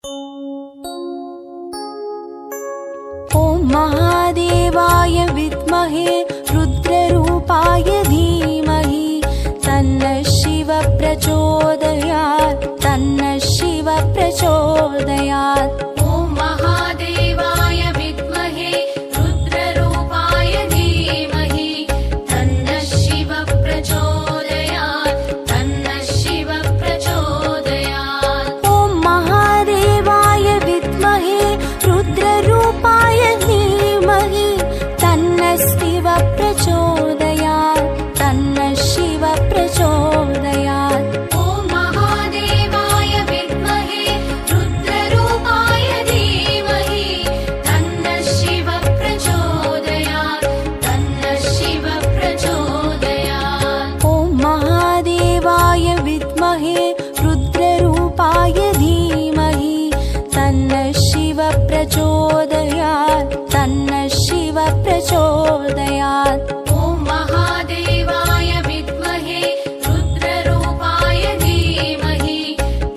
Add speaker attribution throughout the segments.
Speaker 1: ॐ महादेवाय विद्महे रुद्ररूपाय धीमहि तन्नः शिवः प्रचोदयात् तन्नः शिवः प्रचोदयात्।
Speaker 2: ॐ महादेवाय विद्महे रुद्ररूपाय धीमहि तन्नः शिवः प्रचोदयात् तन्नः शिवः प्रचोदयात्।
Speaker 1: ॐ महादेवाय विद्महे रुद्ररूपाय धीमहि तन्नः शिवः प्रचोदयात् तन्नः शिवः प्रचोदयात्।
Speaker 2: ॐ महादेवाय विद्महे रुद्ररूपाय धीमहि तन्नः शिवः प्रचोदयात् तन्नः शिवः प्रचोदयात्।
Speaker 1: ॐ महादेवाय विद्महे रुद्ररूपाय धीमहि तन्नः शिवः प्रचोदयात् तन्नः शिवः प्रचोदयात्।
Speaker 2: ॐ महादेवाय विद्महे रुद्ररूपाय धीमहि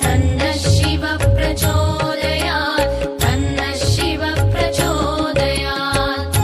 Speaker 2: तन्नः शिवः प्रचोदयात् तन्नः शिवः प्रचोदयात्।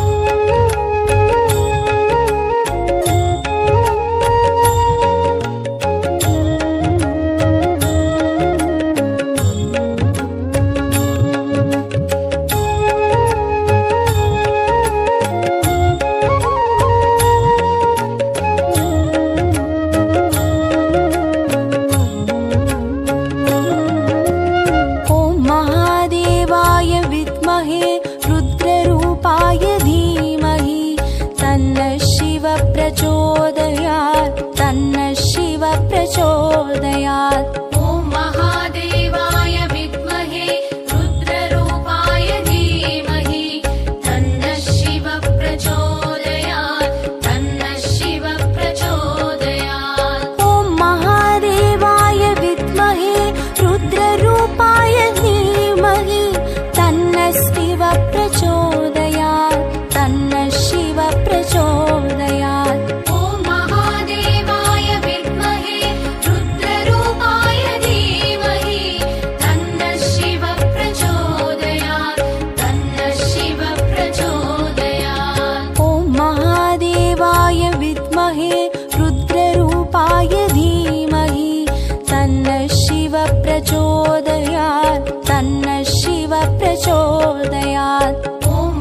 Speaker 1: ॐ महादेवाय विद्महे रुद्ररूपाय धीमहि तन्नः शिवः प्रचोदयात् तन्नः शिवः प्रचोदयात्।
Speaker 2: ॐ महादेवाय विद्महे रुद्ररूपाय धीमहि तन्नः शिवः प्रचोदयात् तन्नः शिवः प्रचोदयात्।
Speaker 1: ॐ महादेवाय विद्महे रुद्ररूपाय धीमहि तन्नः शिवः प्रचोदयात् तन्नः शिवः प्रचोदयात्।
Speaker 2: ॐ महादेवाय विद्महे रुद्ररूपाय धीमहि तन्नः शिवः प्रचोदयात् तन्नः शिवः प्रचोदयात्।
Speaker 1: ॐ महादेवाय विद्महे रुद्ररूपाय धीमहि तन्नः शिवः प्रचोदयात् तन्नः शिवः प्रचोदयात्।
Speaker 2: ॐ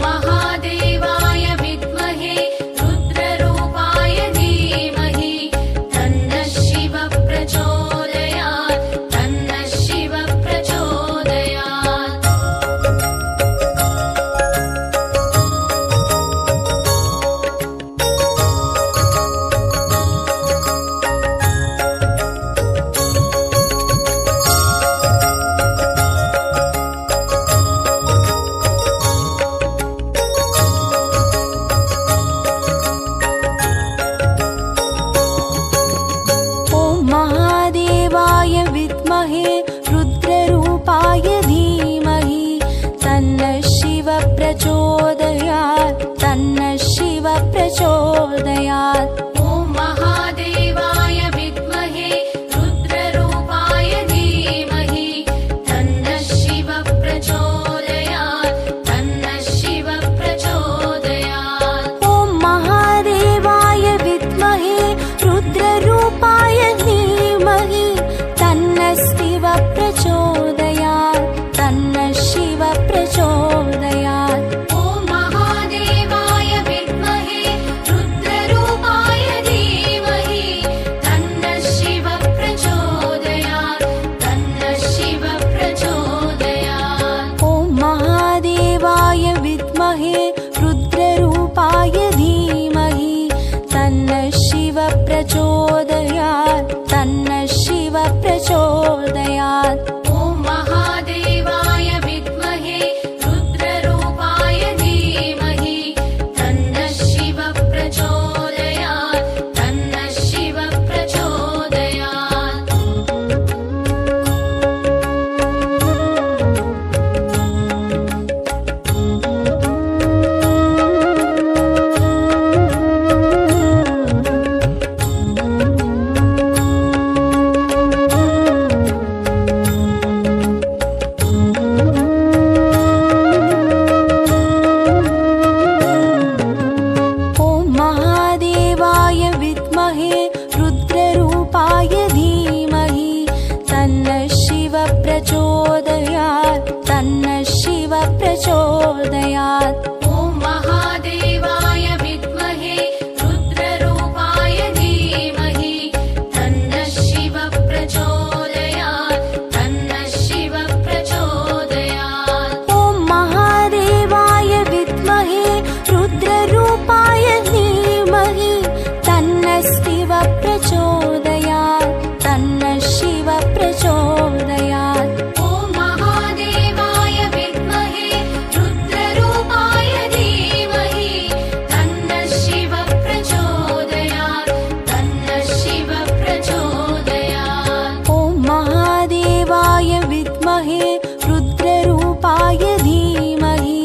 Speaker 1: प्रचोदयात् तन्नः शिव प्रचोदयात्
Speaker 2: ॐ महादेवाय विद्महे रुद्ररूपाय धीमहि तन्नः शिव प्रचोदयात् तन्नः शिव प्रचोदयात्
Speaker 1: ॐ महादेवाय विद्महे रुद्ररूपाय धीमहि तन्नः शिव प्रचोदयात् तन्नः शिव प्रचोदयात्
Speaker 2: ॐ महादेवाय विद्महे रुद्ररूपाय धीमहि तन्नः शिव प्रचोदयात् तन्नः शिव प्रचोदयात्
Speaker 1: ॐ महादेवाय विद्महे रुद्ररूपाय धीमहि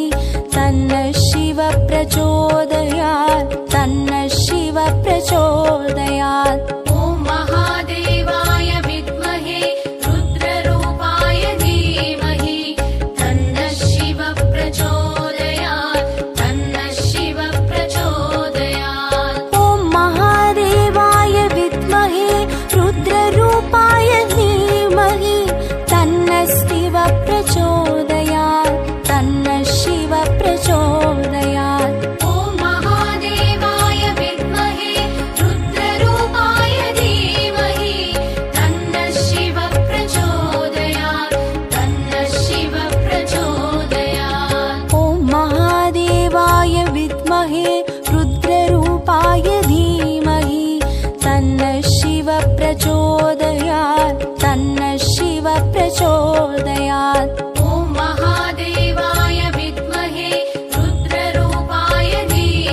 Speaker 1: तन्नः शिव प्रचोदयात् तन्नः शिव प्रचोदयात्
Speaker 2: ॐ महादेवाय विद्महे रुद्ररूपाय धीमहि तन्नः शिव प्रचोदयात् तन्नः शिव प्रचोदयात्
Speaker 1: ॐ महादेवाय विद्महे रुद्ररूपाय धीमहि तन्नः शिव प्रचोदयात् तन्नः शिव प्रचोदयात्
Speaker 2: ॐ महादेवाय विद्महे रुद्ररूपाय धीमहि तन्नः शिव प्रचोदयात् तन्नः शिव प्रचोदयात्
Speaker 1: ॐ महादेवाय विद्महे रुद्ररूपाय धीमहि तन्नः शिव प्रचोदयात् तन्नः शिव प्रचोदयात्
Speaker 2: ॐ महादेवाय विद्महे रुद्ररूपाय धीमहि तन्नः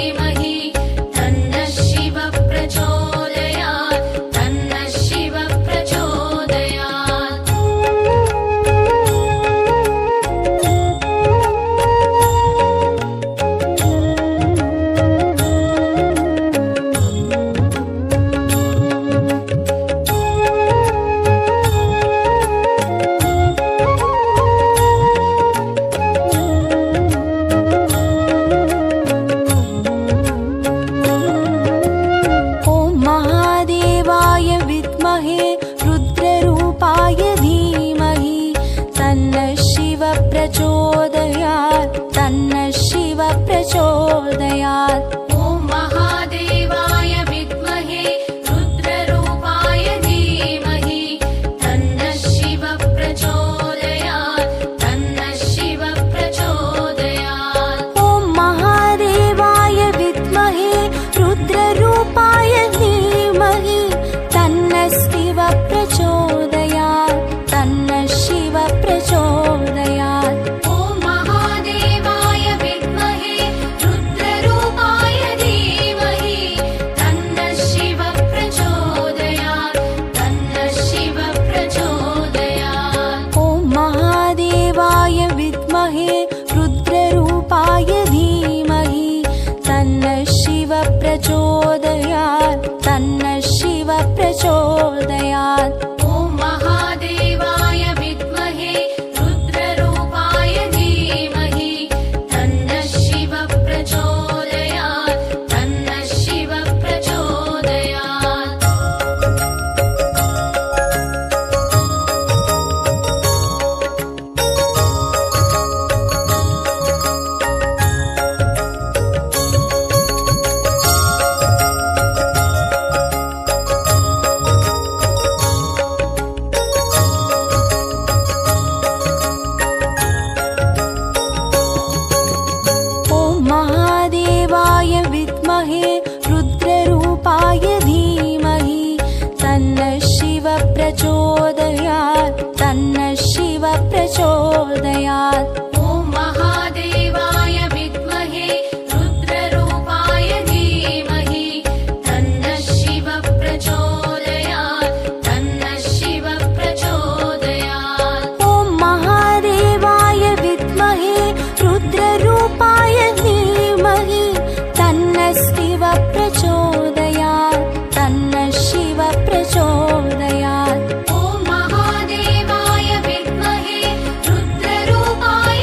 Speaker 2: शिव प्रचोदयात् तन्नः शिव प्रचोदयात्
Speaker 1: ॐ महादेवाय विद्महे रुद्ररूपाय धीमहि तन्नः शिव प्रचोदयात् तन्नः शिव प्रचोदयात्
Speaker 2: ॐ महादेवाय विद्महे रुद्ररूपाय धीमहि तन्नः शिव प्रचोदयात् तन्नः शिव प्रचोदयात्
Speaker 1: ॐ महादेवाय विद्महे रुद्ररूपाय धीमहि तन्नः शिव प्रचोदयात् तन्नः शिव प्रचोदयात्
Speaker 2: ॐ महादेवाय विद्महे रुद्ररूपाय धीमहि तन्नः शिव प्रचोदयात् तन्नः शिव प्रचोदयात्
Speaker 1: ॐ महादेवाय विद्महे रुद्ररूपाय धीमहि तन्नः शिव प्रचोदयात् तन्नः शिव प्रचोदयात्
Speaker 2: ॐ महादेवाय विद्महे रुद्ररूपाय धीमहि तन्नः शिव प्रचोदयात् तन्नः शिव प्रचोदयात्
Speaker 1: ॐ महादेवाय विद्महे रुद्ररूपाय धीमहि तन्नः शिव प्रचोदयात् तन्नः शिव प्रचोदयात्
Speaker 2: ॐ महादेवाय विद्महे रुद्ररूपाय धीमहि तन्नः शिव प्रचोदयात् तन्नः शिव प्रचोदयात्
Speaker 1: ॐ महादेवाय विद्महे रुद्ररूपाय धीमहि तन्नः शिव प्रचोदयात् तन्नः शिव प्रचोदयात्
Speaker 2: ॐ महादेवाय विद्महे रुद्ररूपाय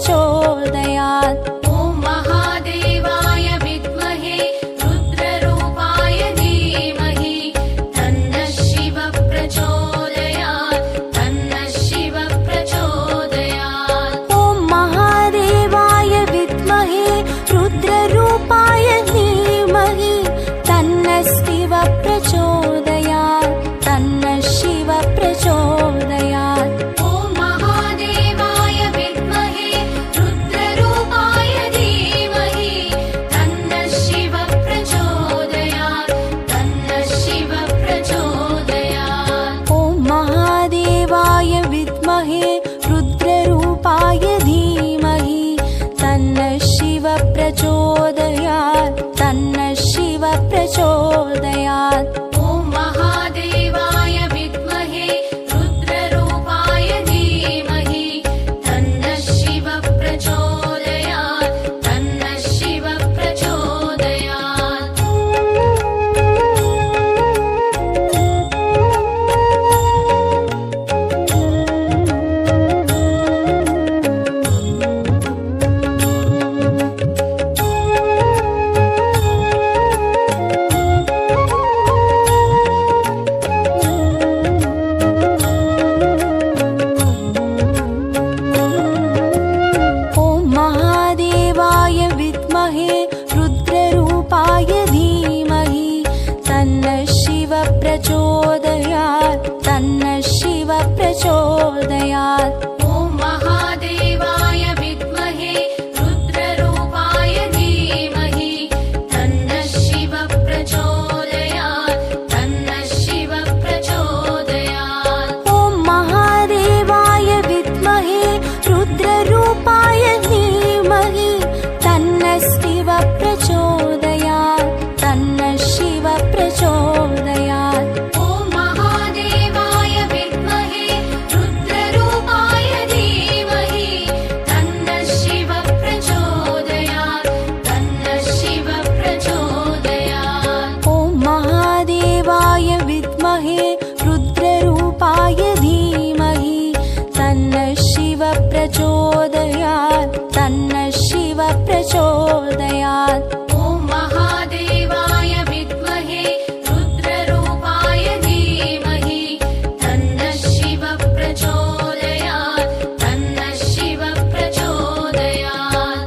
Speaker 1: प्रचोदयात्।
Speaker 2: ॐ महादेवाय विद्महे रुद्ररूपाय धीमहि तन्नः शिवः प्रचोदयात् तन्नः शिवः प्रचोदयात्।
Speaker 1: ॐ महादेवाय विद्महे रुद्ररूपाय धीमहि तन्नः शिवः प्रचोदयात् तन्नः शिवः प्रचोदयात्।
Speaker 2: ॐ महादेवाय विद्महे रुद्ररूपाय धीमहि तन्नः शिवः प्रचोदयात् तन्नः शिवः प्रचोदयात्।
Speaker 1: ॐ महादेवाय विद्महे रुद्ररूपाय धीमहि तन्नः शिवः प्रचोदयात् तन्नः शिवः प्रचोदयात्।
Speaker 2: ॐ महादेवाय विद्महे रुद्ररूपाय धीमहि तन्नः शिवः प्रचोदयात् तन्नः शिवः प्रचोदयात्।
Speaker 1: ॐ महादेवाय विद्महे रुद्ररूपाय धीमहि तन्नः शिवः प्रचोदयात् तन्नः शिवः प्रचोदयात्।
Speaker 2: ॐ महादेवाय विद्महे रुद्ररूपाय धीमहि तन्नः शिवः प्रचोदयात् तन्नः शिवः प्रचोदयात्।
Speaker 1: ॐ महादेवाय विद्महे रुद्ररूपाय धीमहि तन्नः शिवः प्रचोदयात् तन्नः शिवः प्रचोदयात्।
Speaker 2: ॐ महादेवाय विद्महे रुद्ररूपाय धीमहि तन्नः शिवः प्रचोदयात् तन्नः शिवः प्रचोदयात्।
Speaker 1: ॐ महादेवाय विद्महे रुद्ररूपाय धीमहि तन्नः शिवः प्रचोदयात् तन्नः शिवः प्रचोदयात्।
Speaker 2: ॐ महादेवाय विद्महे रुद्ररूपाय धीमहि तन्नः शिवः प्रचोदयात् तन्नः शिवः प्रचोदयात्।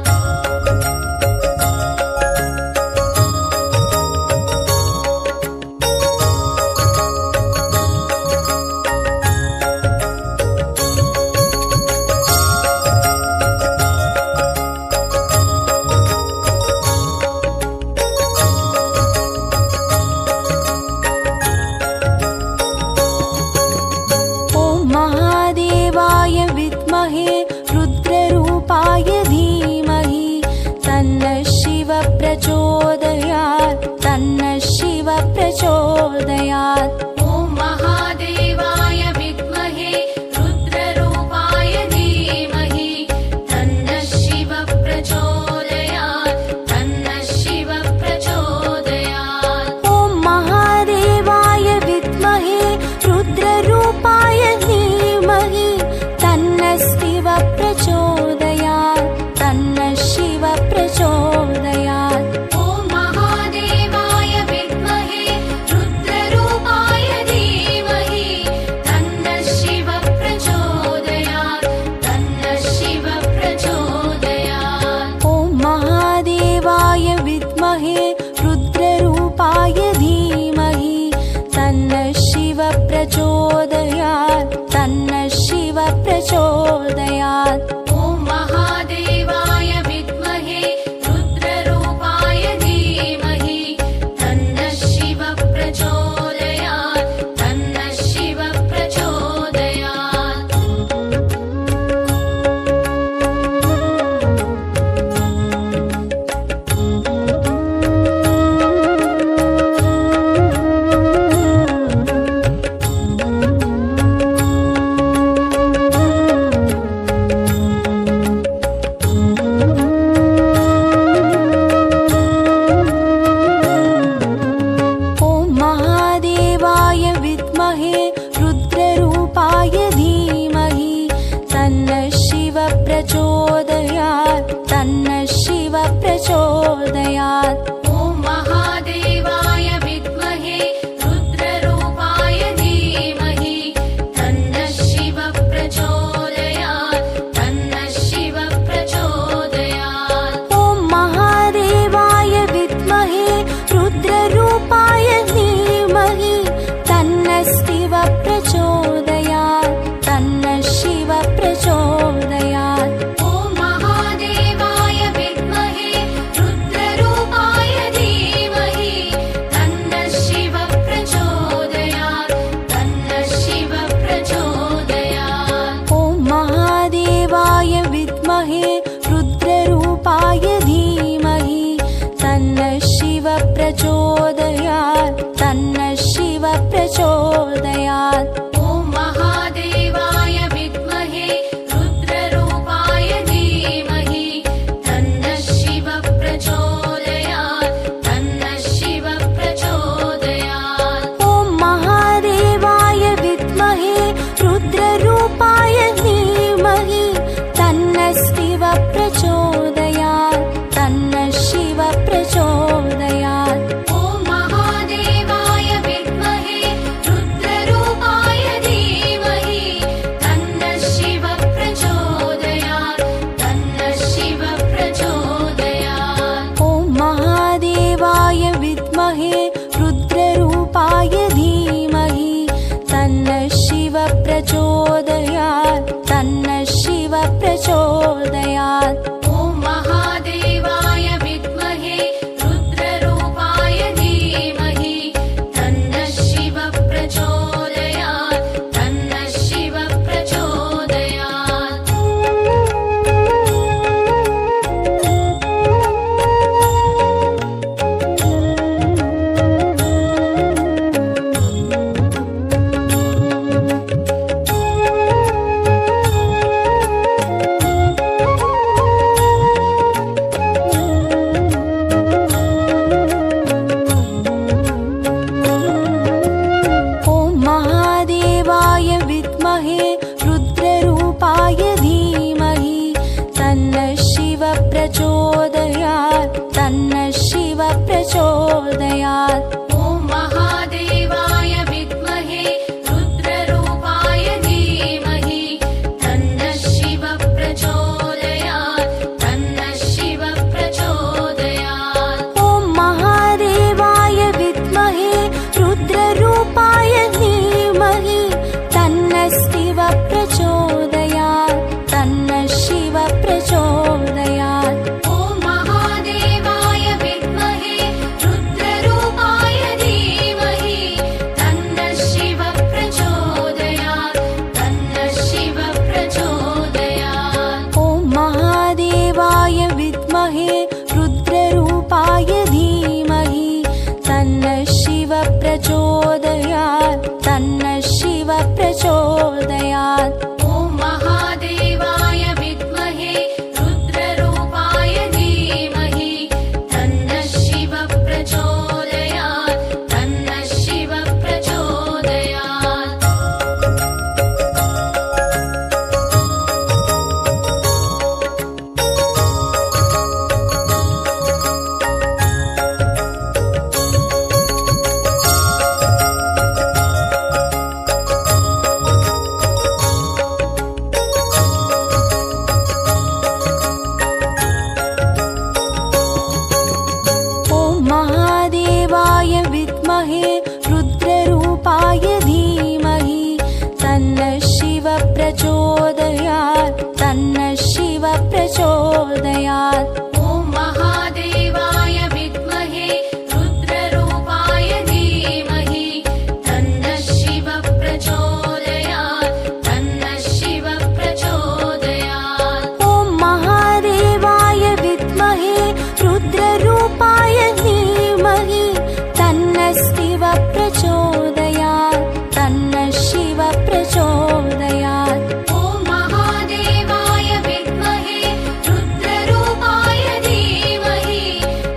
Speaker 1: प्रचोदयात्।
Speaker 2: ॐ महादेवाय विद्महे रुद्ररूपाय धीमहि तन्नः शिवः प्रचोदयात् तन्नः शिवः प्रचोदयात्।
Speaker 1: महादेवाय विद्महे रुद्ररूपाय धीमहि तन्नः शिवः प्रचोदयात् तन्नः शिवः प्रचोदयात्।
Speaker 2: ॐ महादेवाय विद्महे रुद्ररूपाय धीमहि तन्नः शिवः प्रचोदयात् तन्नः शिवः प्रचोदयात्।
Speaker 1: ॐ महादेवाय विद्महे रुद्ररूपाय धीमहि तन्नः शिवः प्रचोदयात् तन्नः शिवः प्रचोदयात्।
Speaker 2: ॐ महादेवाय विद्महे रुद्ररूपाय धीमहि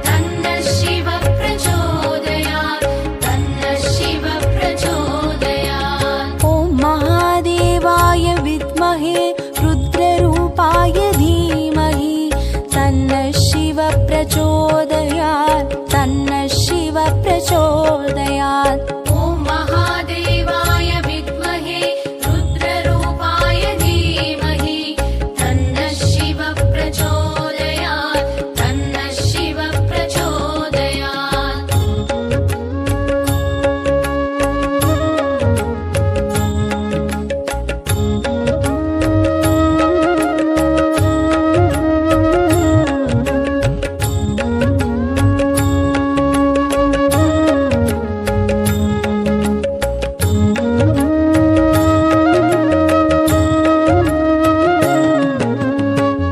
Speaker 2: तन्नः शिवः प्रचोदयात् तन्नः शिवः प्रचोदयात्।
Speaker 1: ॐ महादेवाय विद्महे रुद्ररूपाय धीमहि तन्नः शिवः प्रचोदयात् तन्नः शिवः प्रचोदयात्।
Speaker 2: ॐ महादेवाय विद्महे रुद्ररूपाय धीमहि तन्नः शिवः प्रचोदयात् तन्नः शिवः प्रचोदयात्।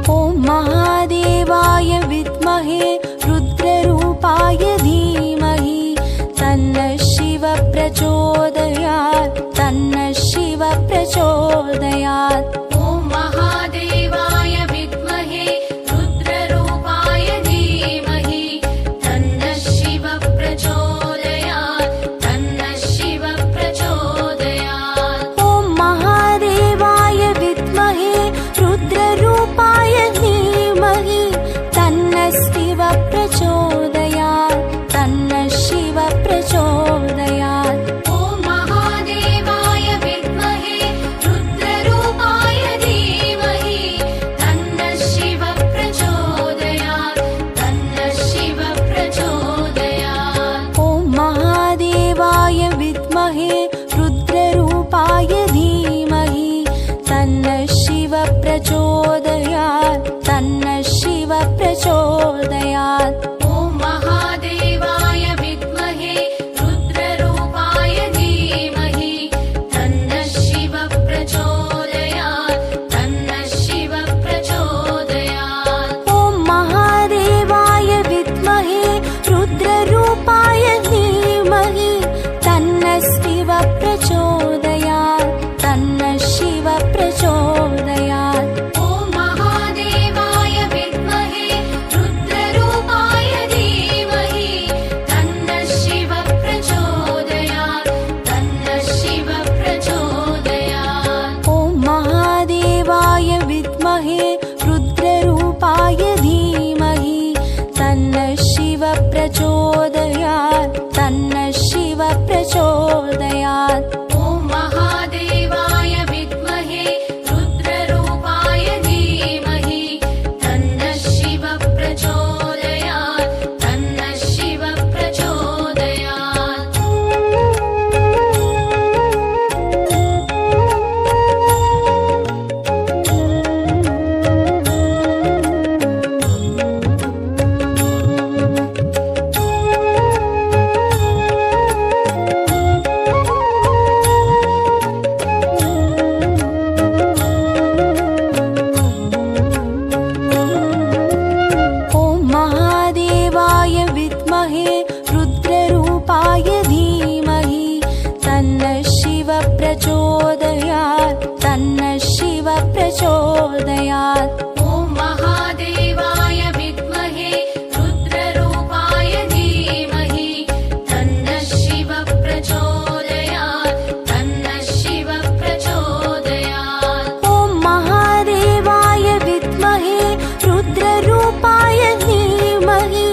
Speaker 1: ॐ महादेवाय विद्महे रुद्ररूपाय धीमहि तन्नः शिवः प्रचोदयात् तन्नः शिवः प्रचोदयात्।
Speaker 2: ॐ महादेवाय विद्महे रुद्ररूपाय धीमहि तन्नः शिवः प्रचोदयात् तन्नः शिवः प्रचोदयात्।
Speaker 1: ॐ महादेवाय विद्महे रुद्ररूपाय धीमहि तन्नः शिवः प्रचोदयात् तन्नः शिवः प्रचोदयात्।
Speaker 2: ॐ महादेवाय विद्महे रुद्ररूपाय धीमहि तन्नः शिवः प्रचोदयात् तन्नः शिवः प्रचोदयात्।
Speaker 1: ॐ महादेवाय विद्महे रुद्ररूपाय धीमहि तन्नः शिवः प्रचोदयात् तन्नः शिवः प्रचोदयात्।
Speaker 2: ॐ महादेवाय विद्महे रुद्ररूपाय धीमहि तन्नः शिवः प्रचोदयात् तन्नः शिवः प्रचोदयात्।
Speaker 1: ॐ महादेवाय विद्महे रुद्ररूपाय धीमहि तन्नः शिवः प्रचोदयात् तन्नः शिवः प्रचोदयात्।
Speaker 2: ॐ महादेवाय विद्महे रुद्ररूपाय धीमहि तन्नः शिवः प्रचोदयात् तन्नः शिवः प्रचोदयात्।
Speaker 1: ॐ महादेवाय विद्महे रुद्ररूपाय धीमहि तन्नः शिवः प्रचोदयात् तन्नः शिवः प्रचोदयात्।
Speaker 2: ॐ महादेवाय विद्महे रुद्ररूपाय धीमहि तन्नः शिवः प्रचोदयात् तन्नः शिवः प्रचोदयात्। ॐ
Speaker 1: प्रचोदयात्।
Speaker 2: ॐ महादेवाय विद्महे रुद्ररूपाय धीमहि तन्नः शिवः प्रचोदयात् तन्नः शिवः प्रचोदयात्।
Speaker 1: ॐ महादेवाय विद्महे रुद्ररूपाय धीमहि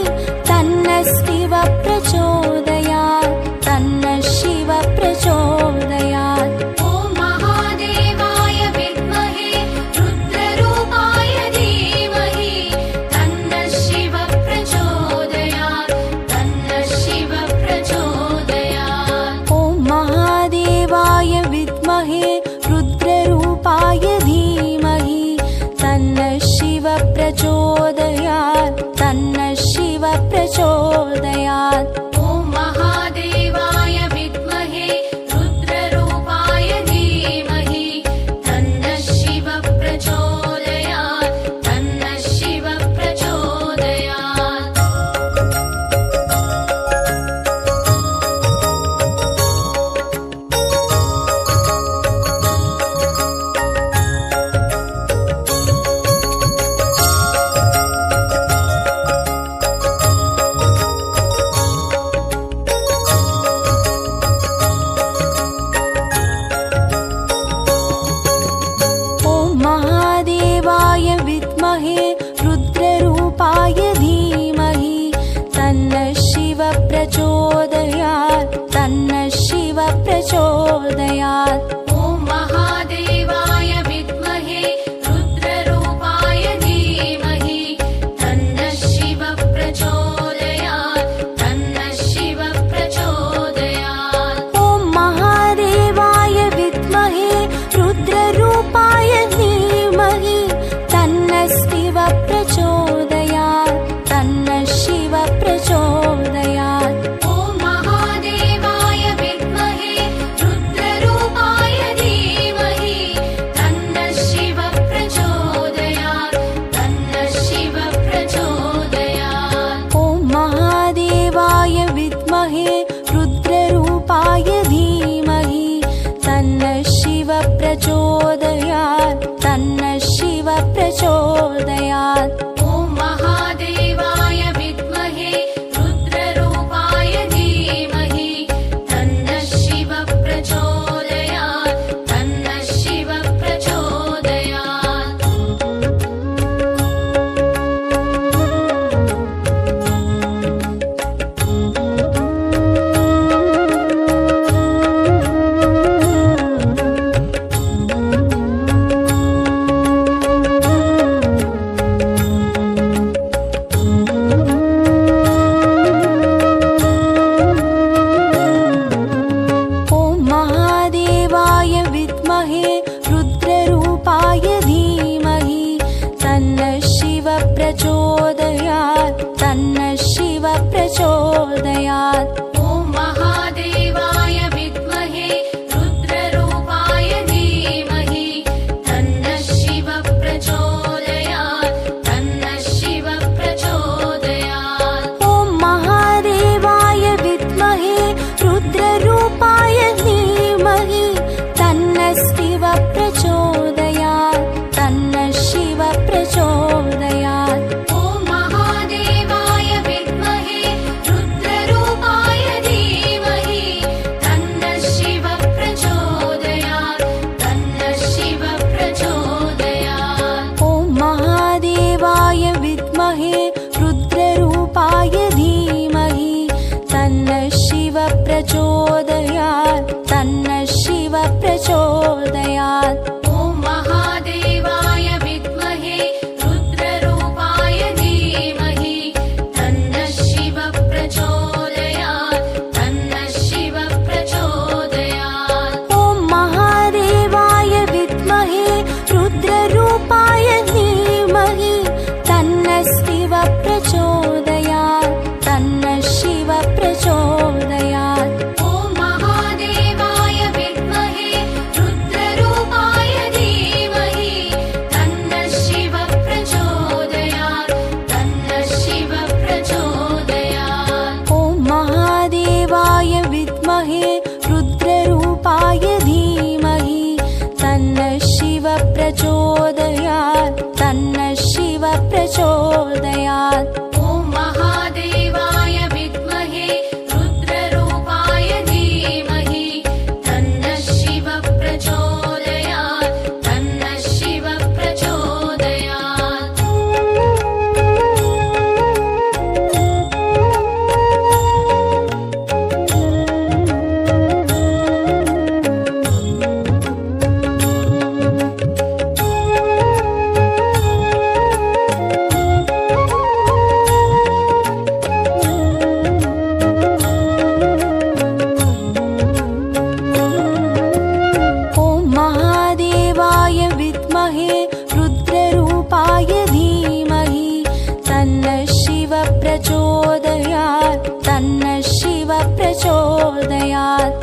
Speaker 1: तन्नः शिवः प्रचोदयात् तन्नः शिवः प्रचोदयात्।
Speaker 2: ॐ महादेवाय विद्महे रुद्ररूपाय धीमहि तन्नः शिवः प्रचोदयात् तन्नः शिवः प्रचोदयात्।
Speaker 1: ॐ महादेवाय विद्महे रुद्ररूपाय धीमहि तन्नः शिवः प्रचोदयात् तन्नः शिवः प्रचोदयात्।
Speaker 2: ॐ महादेवाय विद्महे रुद्ररूपाय धीमहि तन्नः शिवः प्रचोदयात् तन्नः शिवः प्रचोदयात्।
Speaker 1: ॐ महादेवाय विद्महे रुद्ररूपाय धीमहि तन्नः शिवः प्रचोदयात् तन्नः शिवः प्रचोदयात्।
Speaker 2: ॐ महादेवाय विद्महे रुद्ररूपाय धीमहि तन्नः शिवः प्रचोदयात् तन्नः शिवः प्रचोदयात्।
Speaker 1: ॐ महादेवाय विद्महे रुद्ररूपाय धीमहि तन्नः शिवः प्रचोदयात् तन्नः शिवः प्रचोदयात्।
Speaker 2: ॐ महादेवाय विद्महे रुद्ररूपाय धीमहि तन्नः शिवः प्रचोदयात् तन्नः शिवः प्रचोदयात्।
Speaker 1: ॐ महादेवाय विद्महे रुद्ररूपाय धीमहि तन्नः शिवः प्रचोदयात् तन्नः शिवः प्रचोदयात्।
Speaker 2: ॐ महादेवाय विद्महे रुद्ररूपाय धीमहि तन्नः शिवः प्रचोदयात् तन्नः शिवः प्रचोदयात्।
Speaker 1: ॐ महादेवाय विद्महे रुद्ररूपाय धीमहि तन्नः शिवः प्रचोदयात् तन्नः शिवः प्रचोदयात्।
Speaker 2: ॐ महादेवाय विद्महे रुद्ररूपाय धीमहि तन्नः शिवः प्रचोदयात् तन्नः शिवः प्रचोदयात्।
Speaker 1: ॐ महादेवाय विद्महे रुद्ररूपाय धीमहि तन्नः शिवः प्रचोदयात् तन्नः शिवः प्रचोदयात्।
Speaker 2: ॐ महादेवाय विद्महे रुद्ररूपाय धीमहि तन्नः शिवः प्रचोदयात् तन्नः शिवः प्रचोदयात्।
Speaker 1: ॐ महादेवाय विद्महे रुद्ररूपाय धीमहि तन्नः शिवः प्रचोदयात् तन्नः शिवः प्रचोदयात्।
Speaker 2: ॐ महादेवाय विद्महे रुद्ररूपाय धीमहि तन्नः शिवः प्रचोदयात् तन्नः शिवः प्रचोदयात्।
Speaker 1: ॐ महादेवाय विद्महे रुद्ररूपाय धीमहि तन्नः शिवः प्रचोदयात् तन्नः शिवः प्रचोदयात्।
Speaker 2: ॐ महादेवाय विद्महे रुद्ररूपाय धीमहि तन्नः शिवः प्रचोदयात् तन्नः शिवः प्रचोदयात्।
Speaker 1: ॐ महादेवाय विद्महे रुद्ररूपाय धीमहि तन्नः शिवः प्रचोदयात् प्रचोदयात्।
Speaker 2: ॐ महादेवाय विद्महे रुद्ररूपाय धीमहि तन्नः शिवः प्रचोदयात् तन्नः शिवः प्रचोदयात्।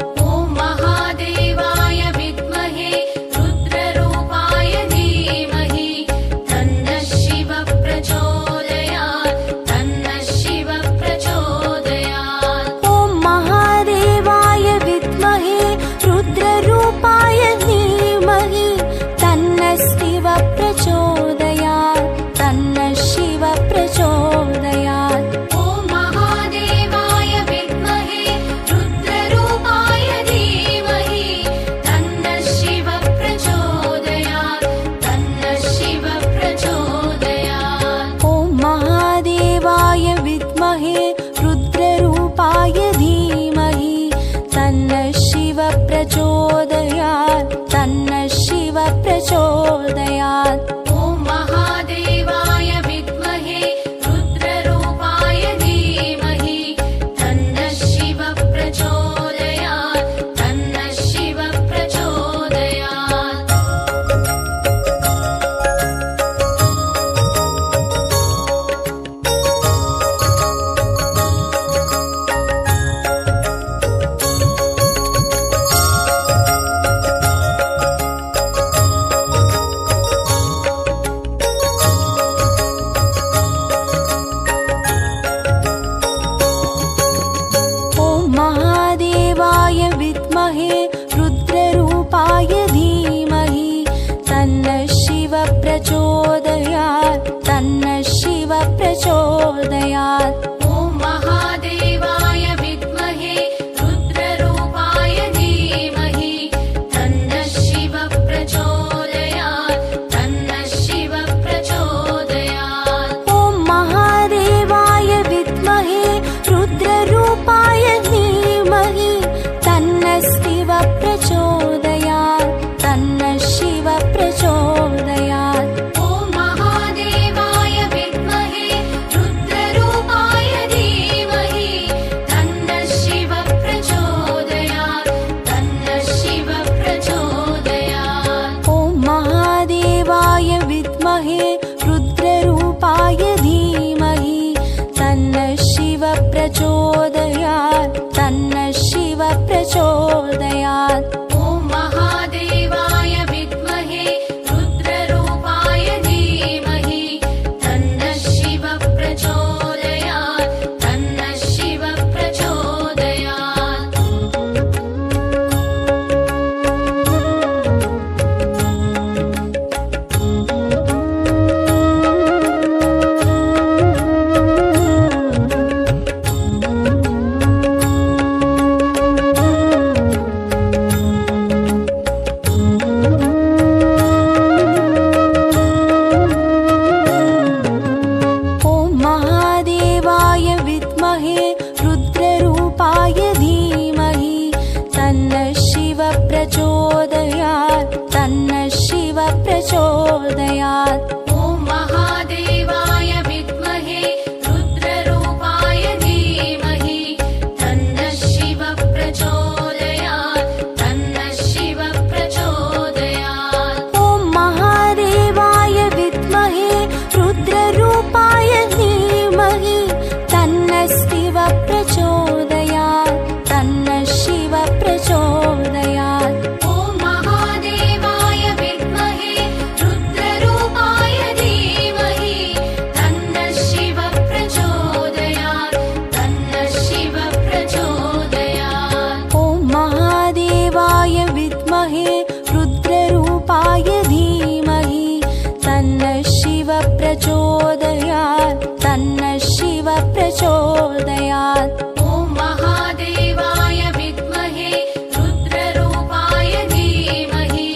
Speaker 1: रुद्ररूपाय धीमहि तन्नः शिवः प्रचोदयात्। प्रचोदयात् तन्नः शिव प्रचोदयात्
Speaker 2: ॐ महादेवाय विद्महे रुद्ररूपाय धीमहि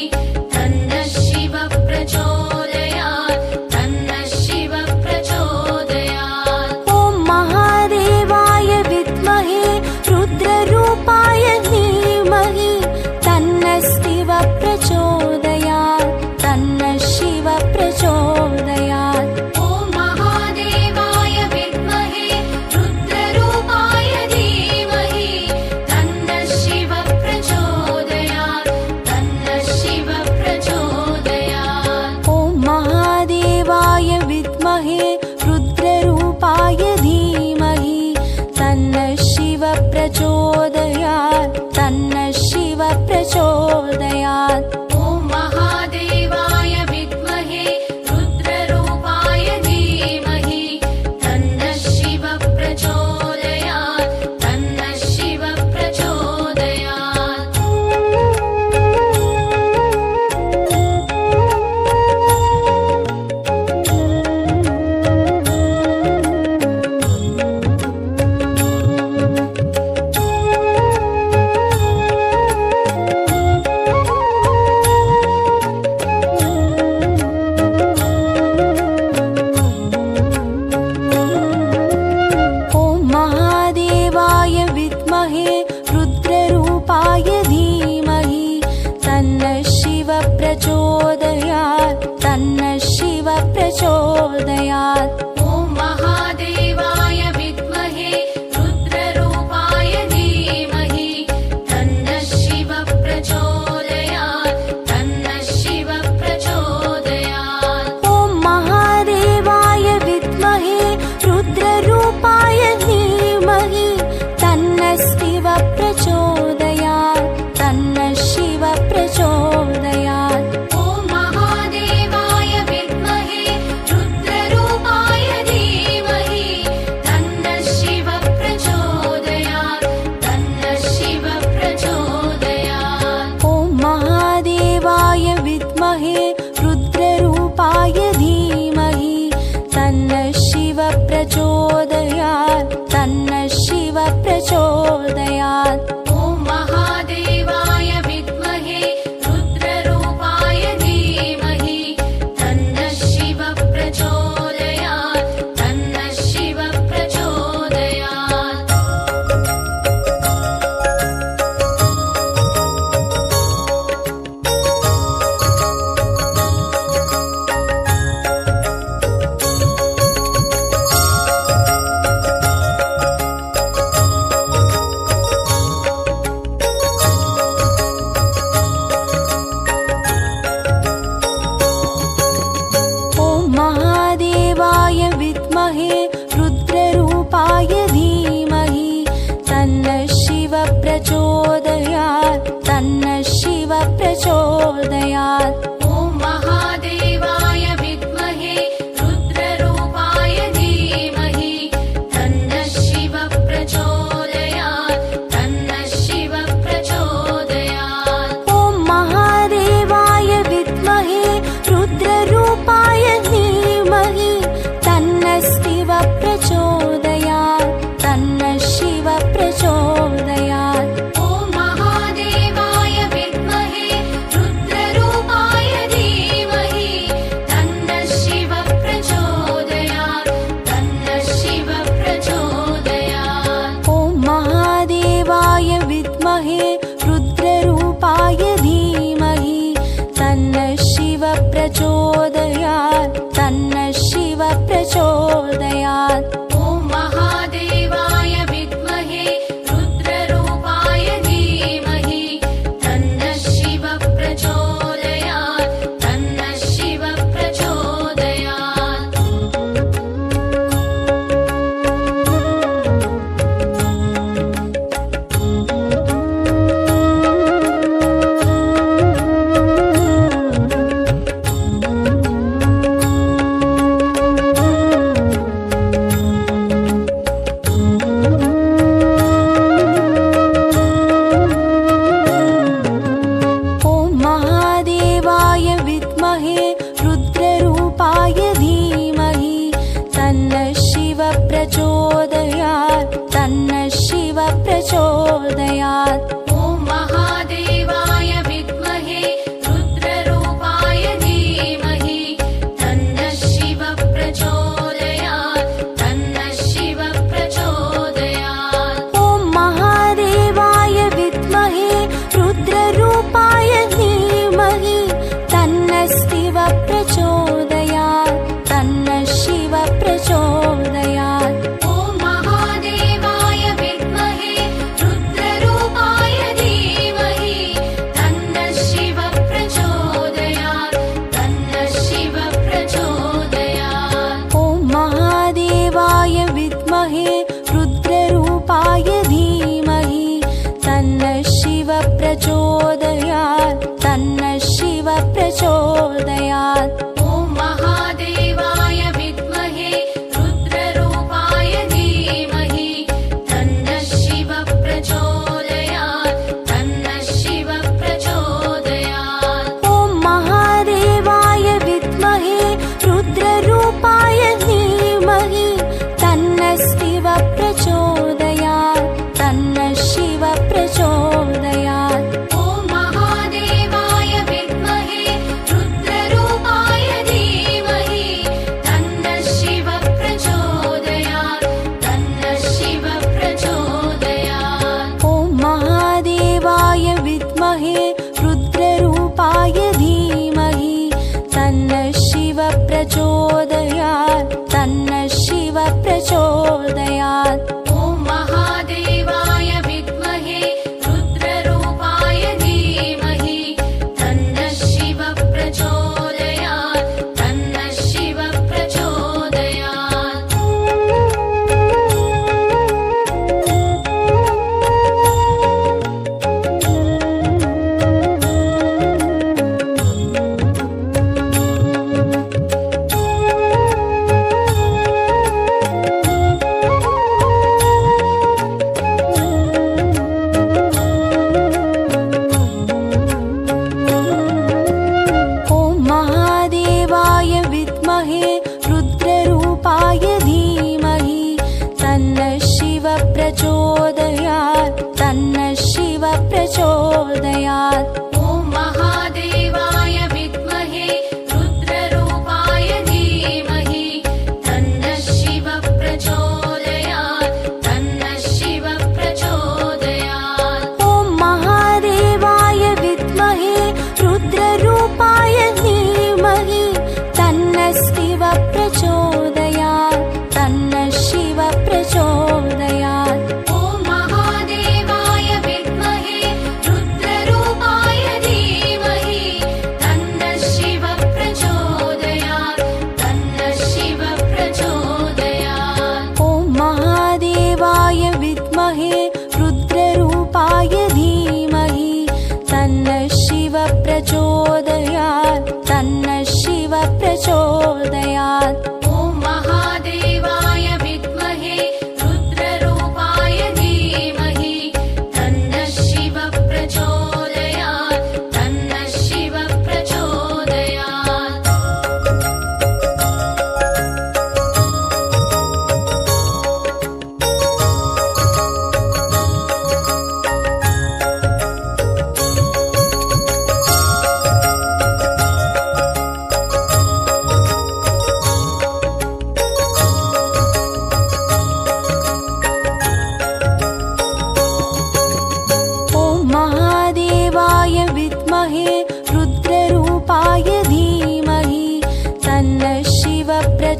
Speaker 2: तन्नः शिव प्रचोदयात् तन्नः शिव प्रचोदयात्
Speaker 1: ॐ महादेवाय विद्महे रुद्ररूपाय धीमहि तन्नः शिव प्रचोदयात् तन्नः शिव प्रचोदयात्
Speaker 2: ॐ महादेवाय विद्महे रुद्ररूपाय धीमहि तन्नः शिव प्रचोदयात् तन्नः शिव प्रचोदयात्
Speaker 1: ॐ महादेवाय विद्महे रुद्ररूपाय धीमहि तन्नः शिव प्रचोदयात् तन्नः शिव प्रचोदयात्
Speaker 2: ॐ महादेवाय विद्महे रुद्ररूपाय धीमहि तन्नः शिव प्रचोदयात् तन्नः शिव प्रचोदयात्
Speaker 1: ॐ महादेवाय विद्महे रुद्ररूपाय धीमहि तन्नः शिव प्रचोदयात् तन्नः शिव प्रचोदयात्
Speaker 2: ॐ महादेवाय विद्महे रुद्ररूपाय धीमहि तन्नः शिव प्रचोदयात् तन्नः शिव प्रचोदयात्
Speaker 1: ॐ महादेवाय विद्महे रुद्ररूपाय धीमहि तन्नः शिव प्रचोदयात् तन्नः शिव प्रचोदयात्
Speaker 2: ॐ महादेवाय विद्महे रुद्ररूपाय धीमहि तन्नः शिव प्रचोदयात् तन्नः शिव प्रचोदयात्
Speaker 1: ॐ महादेवाय विद्महे रुद्ररूपाय धीमहि तन्नः शिव प्रचोदयात् तन्नः शिव प्रचोदयात्
Speaker 2: ॐ महादेवाय विद्महे रुद्ररूपाय धीमहि तन्नः शिव प्रचोदयात् तन्नः शिव प्रचोदयात्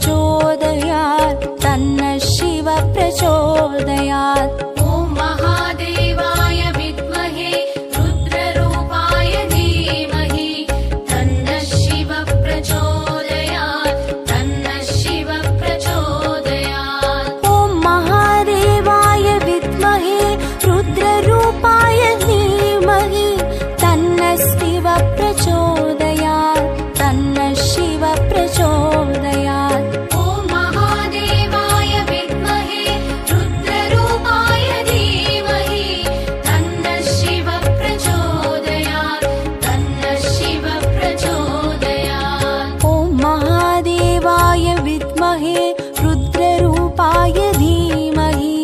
Speaker 1: प्रचोदयात् तन्नः शिव प्रचोदयात्।
Speaker 2: ॐ महादेवाय विद्महे रुद्ररूपाय धीमहि तन्नः शिव प्रचोदयात् तन्नः शिव प्रचोदयात्।
Speaker 1: ॐ महादेवाय विद्महे रुद्ररूपाय धीमहि तन्नः शिव प्रचोदयात् तन्नः शिव प्रचोदयात्।
Speaker 2: ॐ महादेवाय विद्महे रुद्ररूपाय धीमहि तन्नः शिव प्रचोदयात् तन्नः शिव प्रचोदयात्।
Speaker 1: ॐ महादेवाय विद्महे रुद्ररूपाय धीमहि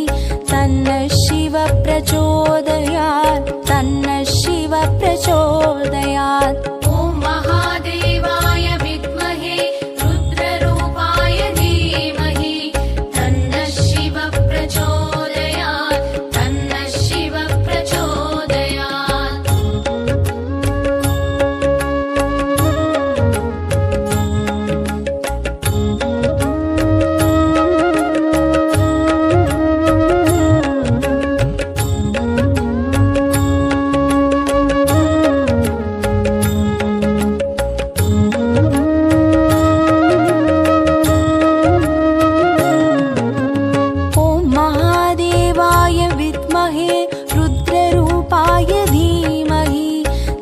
Speaker 1: तन्नः शिव प्रचोदयात् तन्नः शिव प्रचोदयात्।
Speaker 2: ॐ महादेवाय विद्महे रुद्ररूपाय धीमहि तन्नः शिव प्रचोदयात् तन्नः शिव प्रचोदयात्।
Speaker 1: ॐ महादेवाय विद्महे रुद्ररूपाय धीमहि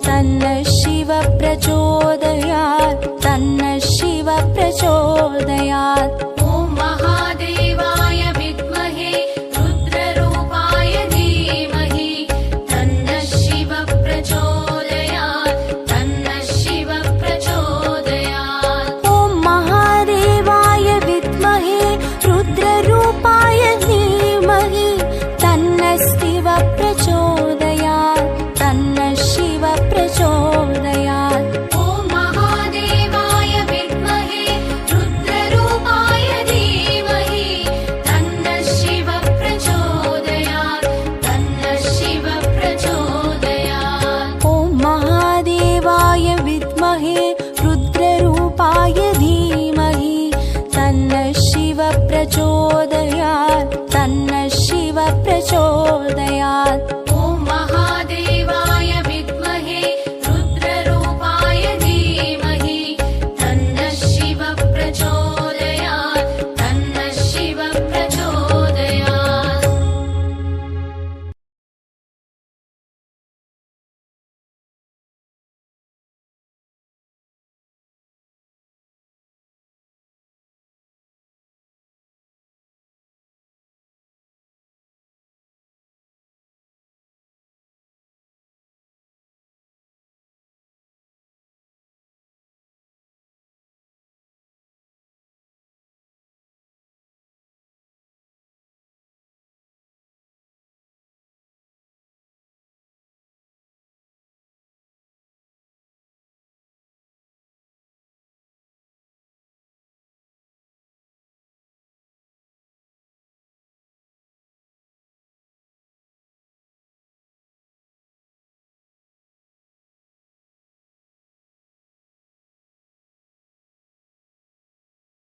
Speaker 1: तन्नः शिव प्रचोदयात् तन्नः शिव प्रचोदयात्।
Speaker 2: ॐ महादेवाय विद्महे रुद्ररूपाय धीमहि तन्नः शिव प्रचोदयात् तन्नः शिव प्रचोदयात्।
Speaker 1: ॐ महादेवाय विद्महे रुद्ररूपाय धीमहि तन्नः शिव प्रचोदयात् तन्नः शिव प्रचोदयात्।
Speaker 2: ॐ महादेवाय विद्महे रुद्ररूपाय धीमहि तन्नः शिव प्रचोदयात् तन्नः शिव प्रचोदयात्।
Speaker 1: ॐ महादेवाय विद्महे रुद्ररूपाय धीमहि तन्नः शिव प्रचोदयात्